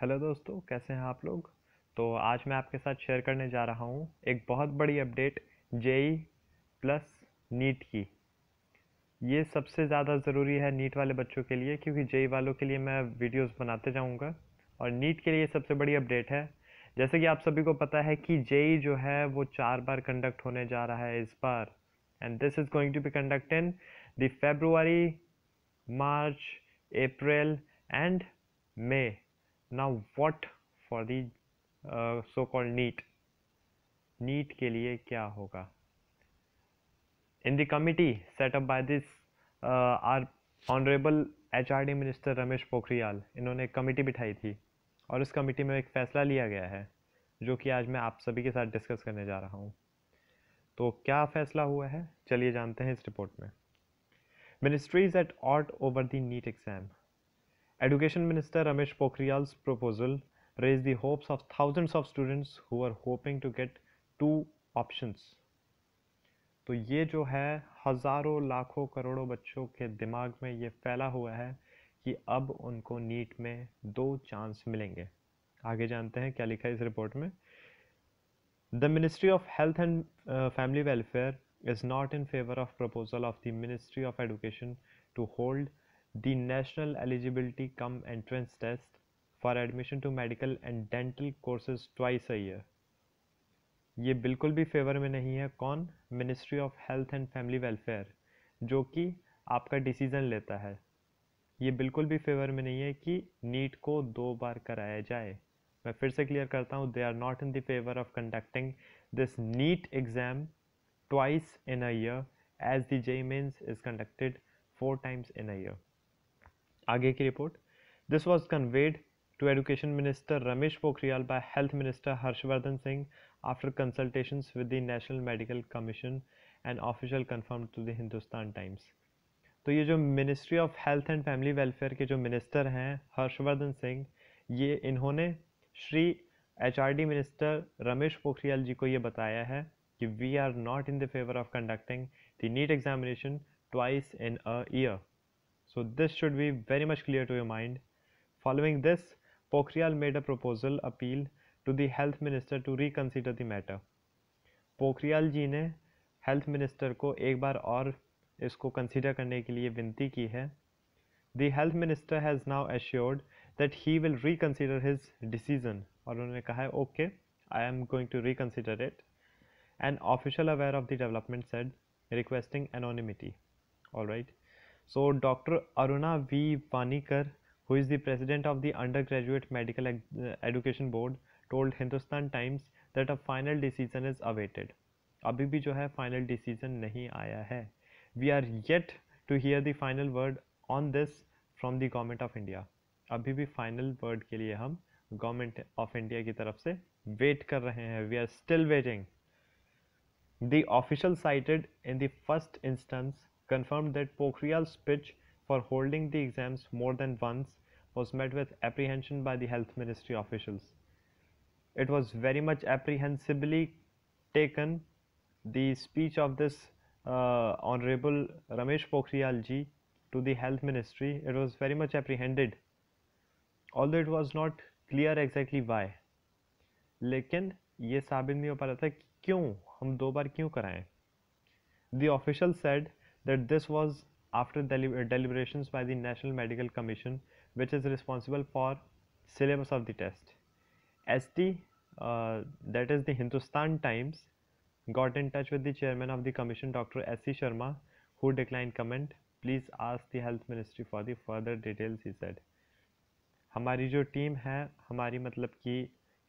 Hello दोस्तों, कैसे हैं आप लोग। तो आज मैं आपके साथ शेयर करने जा रहा हूँ एक बहुत बड़ी अपडेट जेई प्लस नीट की। ये सबसे ज़्यादा ज़रूरी है नीट वाले बच्चों के लिए, क्योंकि जेई वालों के लिए मैं वीडियोस बनाते जाऊँगा और नीट के लिए सबसे बड़ी अपडेट है। जैसे कि आप सभी को पता है कि जेई जो है वो 4 बार कंडक्ट होने जा रहा है इस बार, and this is going to be conduct in the February, March, April and May. Now what for the so-called NEET? NEET के लिए क्या होगा? In the committee set up by this our honorable HRD Minister Ramesh Pokhriyal, इन्होंने committee बिठाई थी और उस committee में एक फैसला लिया गया है जो कि आज मैं आप सभी के साथ डिस्कस करने जा रहा हूँ। तो क्या फैसला हुआ है, चलिए जानते हैं इस रिपोर्ट में। Ministries at odds over the NEET exam. Education Minister Ramesh Pokhriyal's proposal raised the hopes of thousands of students who are hoping to get two options. तो ये जो है हज़ारों लाखों करोड़ों बच्चों के दिमाग में ये फैला हुआ है कि अब उनको नीट में 2 चांस मिलेंगे। आगे जानते हैं क्या लिखा है इस रिपोर्ट में। The Ministry of Health and Family Welfare is not in favor of proposal of the Ministry of Education to hold the National Eligibility cum Entrance Test for admission to medical and dental courses twice a year. ये बिल्कुल भी favour में नहीं है। कौन? Ministry of Health and Family welfare, जो कि आपका डिसीज़न लेता है। ये बिल्कुल भी फेवर में नहीं है कि नीट को 2 बार कराया जाए। मैं फिर से क्लियर करता हूँ, they are not in the favour of conducting this NEET exam twice in a year as the JEE Mains is conducted 4 times in a year. आगे की रिपोर्ट। This was conveyed to Education Minister Ramesh Pokhriyal by Health Minister Harshvardhan Singh after consultations with the National Medical Commission and official confirmed to the Hindustan Times. तो ये जो Ministry of Health and Family Welfare के जो minister हैं हर्षवर्धन सिंह, ये इन्होंने Shri HRD minister Ramesh Pokhriyal ji को ये बताया है कि we are not in the favour of conducting the NEET examination twice in a year. So this should be very much clear to your mind. Following this, Pokhriyal made a proposal appeal to the health minister to reconsider the matter. Pokhriyal ji ने health minister को एक बार और इसको consider करने के लिए विनती की है. The health minister has now assured that he will reconsider his decision. और उन्होंने कहा है okay, I am going to reconsider it. An official aware of the development said, requesting anonymity. All right. So Dr. Aruna V. Vanikar, who is the president of the Undergraduate Medical Education Board, told Hindustan Times that a final decision is awaited. अभी भी जो है final decision नहीं आया है. We are yet to hear the final word on this from the Government of India. अभी भी final word के लिए हम गवर्नमेंट ऑफ इंडिया की तरफ से वेट कर रहे हैं. We are still waiting. The official cited in the first instance confirmed that Pokhriyal's pitch for holding the exams more than once was met with apprehension by the health ministry officials. It was very much apprehensively taken, the speech of this Honorable Ramesh Pokhriyal ji to the health ministry. It was very much apprehended, although it was not clear exactly why. लेकिन ये साबित नहीं हो पा रहा था कि क्यों हम 2 बार क्यों कराएं. The official said that this was after deliberations by the National Medical Commission, which is responsible for syllabus of the test. ST, that is the Hindustan Times, got in touch with the chairman of the commission, Dr. S.C. Sharma, who declined comment. Please ask the health ministry for the further details, he said. हमारी जो team है, हमारी मतलब कि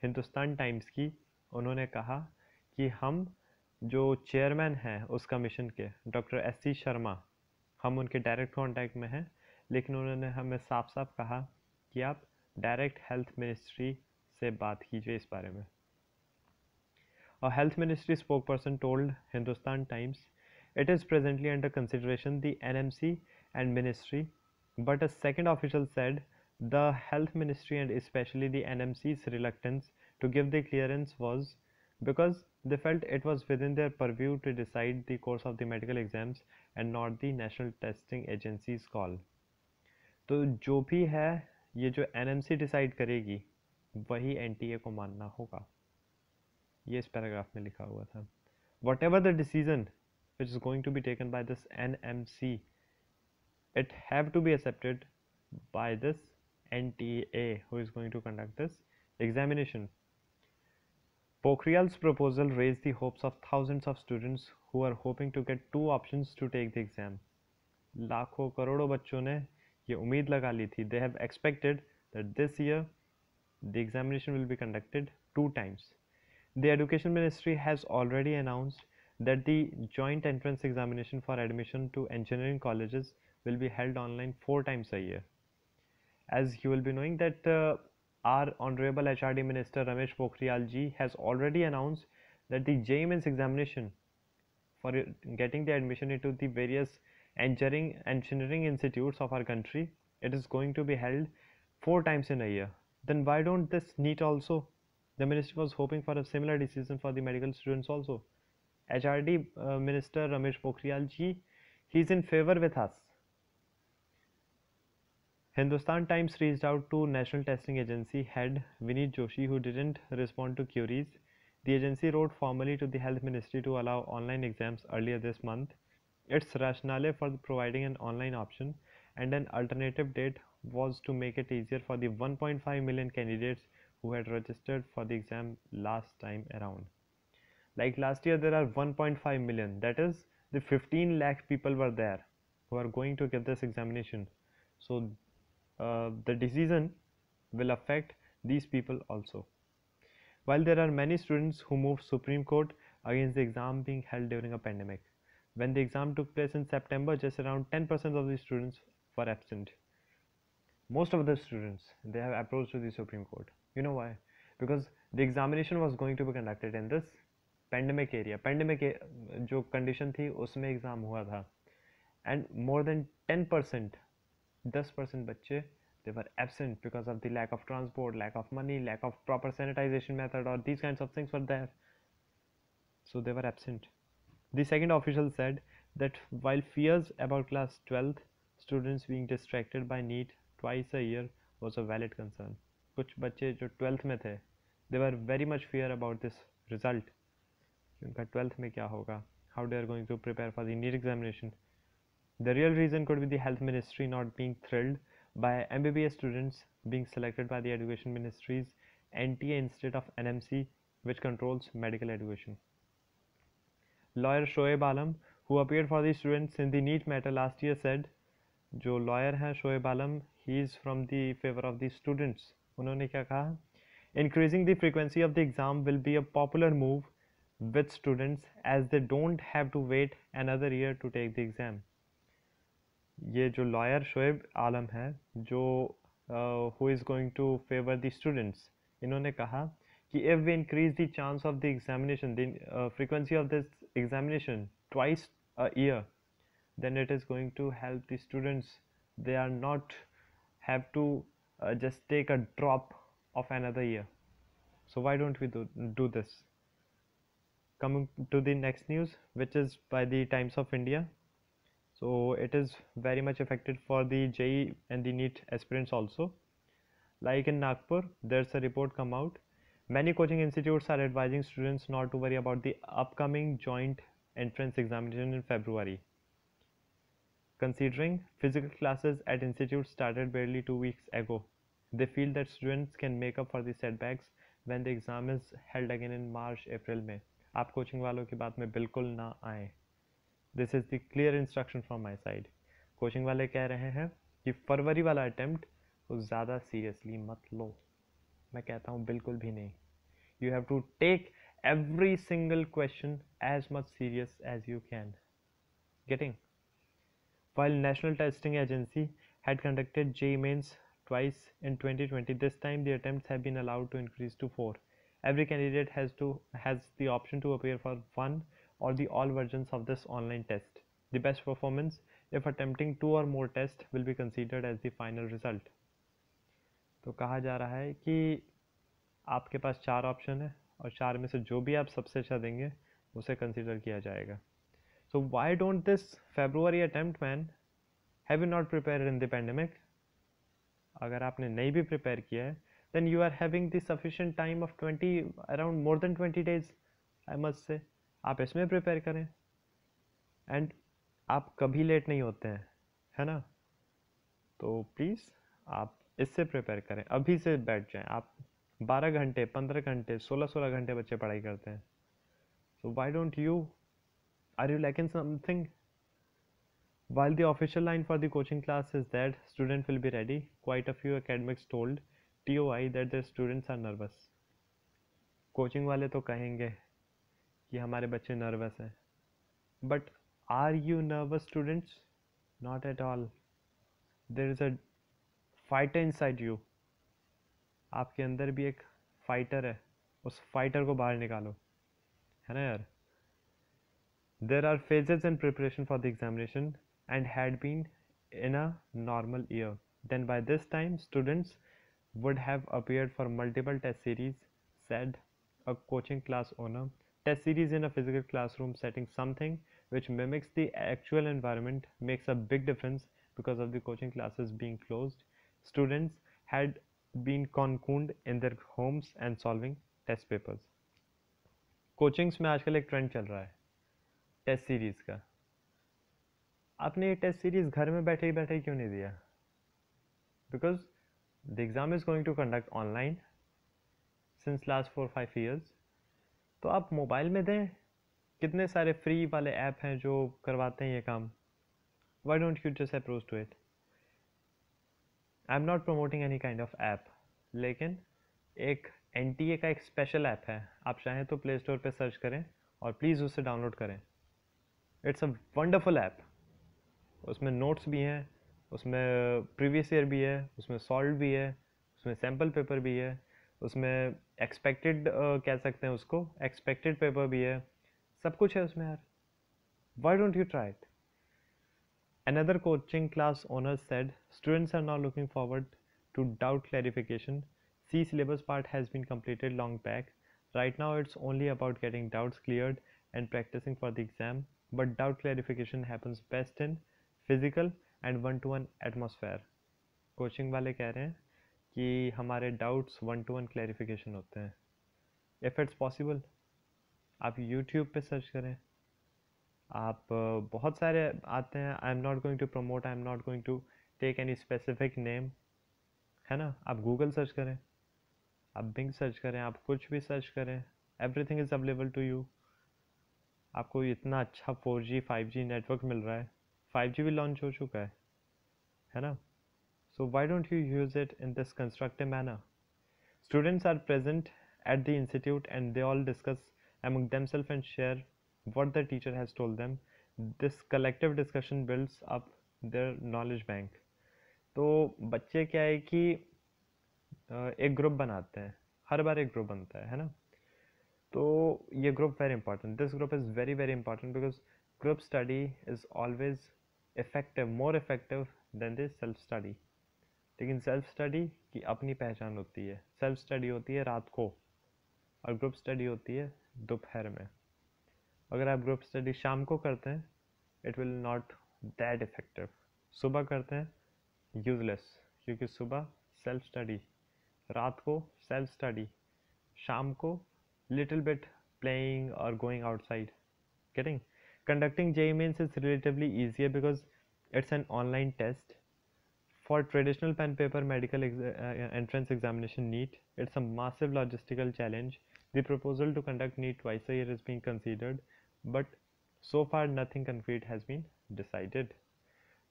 Hindustan times की, उन्होंने कहा कि हम जो चेयरमैन हैं उस कमीशन के, डॉक्टर एस.सी. शर्मा, हम उनके डायरेक्ट कांटेक्ट में हैं, लेकिन उन्होंने हमें साफ साफ कहा कि आप डायरेक्ट हेल्थ मिनिस्ट्री से बात कीजिए इस बारे में. A health ministry spokesperson told Hindustan Times, it is presently under consideration the NMC and ministry, but a second official said the health ministry and especially the NMC's reluctance to give the clearance was because they felt it was within their purview to decide the course of the medical exams and not the National Testing Agency's call. तो जो भी है, ये जो NMC decide करेगी वही NTA को मानना होगा। ये इस पैराग्राफ में लिखा हुआ था। Whatever the decision which is going to be taken by this NMC, it have to be accepted by this NTA who is going to conduct this examination. Pokhriyal's proposal raised the hopes of thousands of students who are hoping to get two options to take the exam. लाखों करोड़ों बच्चों ने ये उम्मीद लगा ली थी. They have expected that this year the examination will be conducted 2 times. The Education Ministry has already announced that the joint entrance examination for admission to engineering colleges will be held online 4 times a year. As you will be knowing that our Honorable HRD Minister Ramesh Pokhriyal ji has already announced that the JEE Mains examination for getting the admission into the various engineering institutes of our country, it is going to be held 4 times in a year. Then why don't this NEET also? The ministry was hoping for a similar decision for the medical students also. HRD Minister Ramesh Pokhriyal ji, he is in favor with us. Hindustan Times reached out to National Testing Agency head Vineet Joshi, who didn't respond to queries. The agency wrote formally to the Health Ministry to allow online exams earlier this month. Its rationale for providing an online option and an alternative date was to make it easier for the 1.5 million candidates who had registered for the exam last time around. Like last year, there are 1.5 million. That is, the 15 lakh people were there who are going to give this examination. So the decision will affect these people also. While there are many students who moved Supreme Court against the exam being held during a pandemic, when the exam took place in September, just around 10% of the students were absent. Most of the students, they have approached to the Supreme Court. You know why? Because the examination was going to be conducted in this pandemic area. Pandemic जो condition थी उसमें exam हुआ था, and more than 10%, 10% बच्चे they were absent because of the lack of transport, lack of money, lack of proper sanitization method, or these kinds of things were there. So they were absent. The second official said that while fears about class 12th students being distracted by NEET twice a year was a valid concern. कुछ बच्चे जो 12th में थे, they were very much fear about this result. उनका 12th में क्या होगा? How they are going to prepare for the NEET examination? The real reason could be the Health Ministry not being thrilled by MBBS students being selected by the Education Ministry's NTA instead of NMC, which controls medical education. Lawyer Shoaib Alam, who appeared for the students in the NEET matter last year, said, जो lawyer है Shoaib Alam, he is from the favor of the students. उन्होंने क्या कहा? Increasing the frequency of the exam will be a popular move with students as they don't have to wait another year to take the exam. ये जो lawyer Shoaib आलम है जो who is going to favor the students, इन्होंने कहा कि if we increase the chance of the examination, the frequency of this examination twice a year, then it is going to help the students. They are not have to just take a drop of another year. So why don't we do this? Coming to the next news, which is by the Times of India. So it is very much affected for the JEE and the NEET aspirants also. Like in Nagpur, there's a report come out. Many coaching institutes are advising students not to worry about the upcoming joint entrance examination in February, considering physical classes at institutes started barely 2 weeks ago. They feel that students can make up for the setbacks when the exam is held again in March-April में. आप coaching वालों की बात में बिल्कुल ना आए. This is the clear instruction from my side. Coaching वाले कह रहे हैं कि फरवरी वाला अटेम्प्ट को ज़्यादा सीरियसली मत लो. मैं कहता हूँ बिल्कुल भी नहीं. You have to take every single question as much serious as you can. Getting? While National Testing Agency had conducted JEE Mains twice in 2020, this time the attempts have been allowed to increase to 4. Every candidate has the option to appear for one or the all versions of this online test. The best performance, if attempting 2 or more tests, will be considered as the final result. तो कहा जा रहा है कि आपके पास 4 option है और 4 में से जो भी आप सबसे अच्छा देंगे उसे कंसीडर किया जाएगा. So why don't this February attempt, man? Have you not prepared in the pandemic? अगर आपने नहीं भी प्रिपेयर किया है then you are having the sufficient time of 20, around more than 20 days, I must say. आप इसमें प्रिपेयर करें, and आप कभी लेट नहीं होते हैं, है ना? तो प्लीज़ आप इससे प्रिपेयर करें, अभी से बैठ जाएं आप। 12 घंटे, 15 घंटे, 16 घंटे बच्चे पढ़ाई करते हैं. So why don't you, are you lacking something? While the official line for the coaching class is that students will be ready, quite a few academics told TOI that their students are nervous. Coaching वाले तो कहेंगे कि हमारे बच्चे nervous हैं, but are you nervous students? Not at all. There is a fighter inside you. आपके अंदर भी एक फाइटर है, उस फाइटर को बाहर निकालो, है ना यार? There are phases in preparation for the examination and had been in a normal year. Then by this time, students would have appeared for multiple test series, said a coaching class owner. Test series in a physical classroom setting, something which mimics the actual environment, makes a big difference because of the coaching classes being closed. Students had been cocooned in their homes and solving test papers. Coachings में आजकल एक trend चल रहा है test series का. आपने ये test series घर में बैठे ही क्यों नहीं दिया? Because the exam is going to conduct online since last 4-5 years. तो आप मोबाइल में दें. कितने सारे फ्री वाले ऐप हैं जो करवाते हैं ये काम. Why don't you just approach to it? I am not promoting any kind of app, लेकिन एक NTA का एक स्पेशल ऐप है, आप चाहें तो प्ले स्टोर पर सर्च करें और प्लीज़ उसे डाउनलोड करें. It's a wonderful app. उसमें नोट्स भी हैं, उसमें प्रीवियस ईयर भी है, उसमें सॉल्व भी है, उसमें सैम्पल पेपर भी है, उसमें एक्सपेक्टेड कह सकते हैं उसको, एक्सपेक्टेड पेपर भी है, सब कुछ है उसमें यार. Y don't you try it? Another coaching class owner said students are now looking forward to doubt clarification. C syllabus part has been completed long back. Right now it's only about getting doubts cleared and practicing for the exam. But doubt clarification happens best in physical and one-to-one atmosphere. Coaching वाले कह रहे हैं कि हमारे doubts 1-to-1 clarification होते हैं. If it's possible, आप YouTube पे सर्च करें. आप बहुत सारे आते हैं. I am not going to promote, I am not going to take any specific name, है ना? आप गूगल सर्च करें, आप बिंग सर्च करें, आप कुछ भी सर्च करें, everything is available to you. आपको इतना अच्छा 4G 5G नेटवर्क मिल रहा है. 5G भी लॉन्च हो चुका है ना? So why don't you use it in this constructive manner? Students are present at the institute and they all discuss among themselves and share what the teacher has told them. This collective discussion builds up their knowledge bank. तो बच्चे क्या है कि एक group बनाते हैं, हर बार एक group बनता है ना? तो ये group very important. This group is very very important because group study is always effective, more effective than this self study. लेकिन सेल्फ स्टडी की अपनी पहचान होती है. सेल्फ स्टडी होती है रात को और ग्रुप स्टडी होती है दोपहर में. अगर आप ग्रुप स्टडी शाम को करते हैं, it will not that effective. सुबह करते हैं, यूजलेस, क्योंकि सुबह सेल्फ स्टडी, रात को सेल्फ स्टडी, शाम को little bit playing or going outside. Getting? Conducting JEE Mains is relatively easier because it's an online test. For traditional pen paper medical entrance examination NEET, it's a massive logistical challenge. The proposal to conduct NEET twice a year is being considered, but so far nothing concrete has been decided.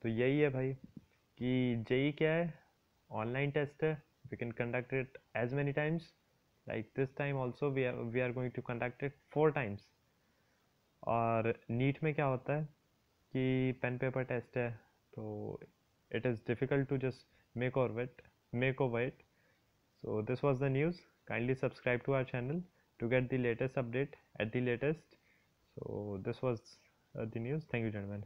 तो यही है भाई कि JEE क्या है? Online test है. We can conduct it as many times. Like this time also we are going to conduct it 4 times. और NEET में क्या होता है कि पेन पेपर टेस्ट है, तो it is difficult to just make over it. So this was the news. Kindly subscribe to our channel to get the latest update at the latest. So this was the news. Thank you, gentlemen.